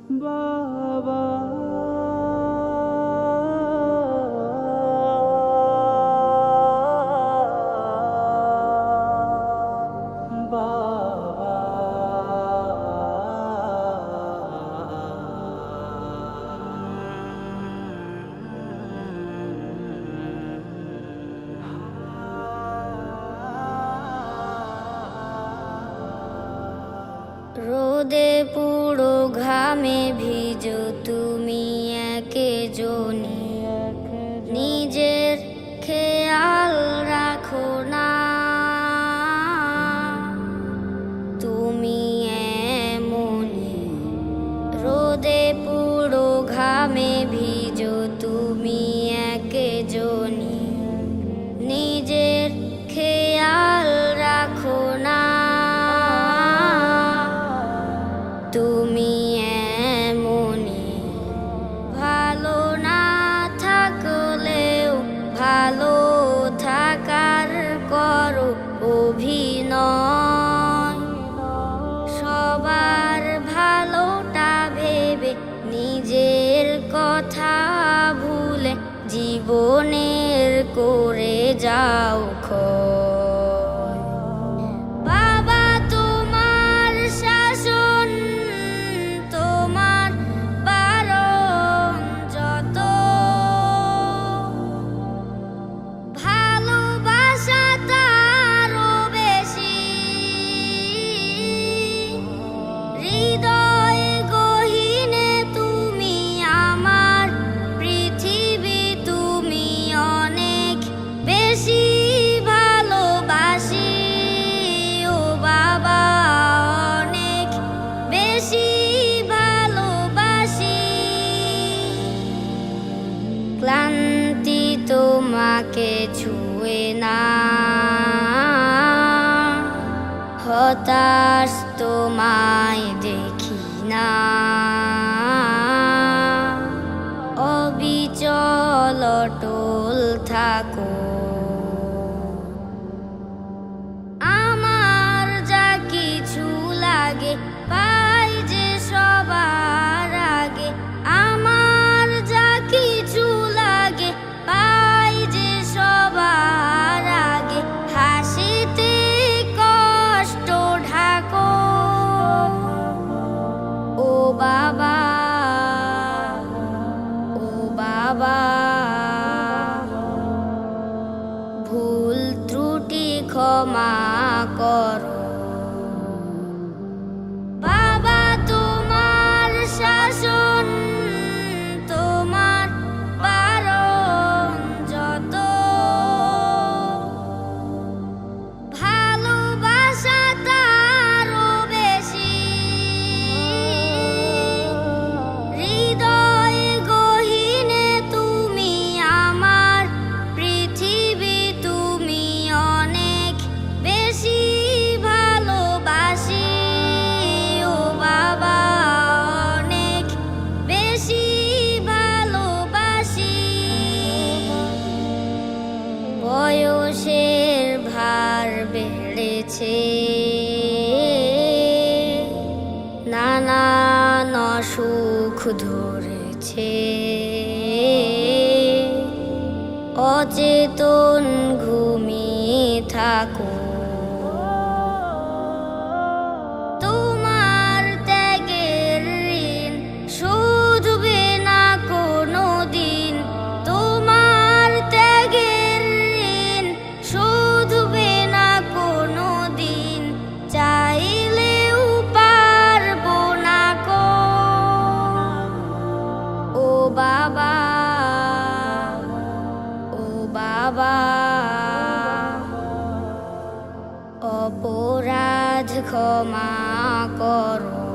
বাবা রোদে পুরো ঘামে ভিজো তুমি একেজনই, নিজের খেয়াল রাখো না। তুমি এমনই, রোদে পুরো ঘামে ভিজো তুমি একেজনই, নিজের খেয়াল রাখো না। তুমি এমনই, ভালো না থাকলেও ভালো থাকার করো অভিনয়। সবার ভালোটা ভেবে নিজের কথা ভুলে জীবনের করে যাও ক্ষয়। বাবা তোমার শাসন, তোমার বারণ যত, ভালোবাসা তারও বেশি। হৃদয় গহীনে তুমি আমার, পৃথিবী তুমি অনেক বেশি ভালোবাসি। ও বাবা অনেক বেশি ভালোবাসি। ক্লান্তি তোমাকে ছুঁয়ে না, হতাশ তোমায় দেখি না। অবিচল অটল থাকো, আমার যা কিছু লাগে পাই যে সবার আগে। আমার যা কিছু লাগে পাই যে সবার আগে। হাসিতে কষ্ট ঢাকো, ও বাবা, ও বাবা। ভুল ত্রুটি ক্ষমা করো। বাবা তোমার শাসন, তোমার বারণ যত, ভালোবাসা তারও বেশি। হৃদয় গহীনে তুমি আমার, পৃথিবী তুমি অনেক বেশি ভালোবাসি। ও বাবা অনেক বেশি ভালোবাসি। বয়সের ভার বেড়েছে, নানান অসুখ ধরেছে। অচেতন ঘুমিয়ে থাকো, তোমার ত্যাগের ঋণ শুধবে না কোনো দিন। তোমার ত্যাগের ঋণ শুধবে না কোনো দিন। চাইলেও পারবো না কো, ও বাবা, ও বাবা। অপরাধ ক্ষমা করো।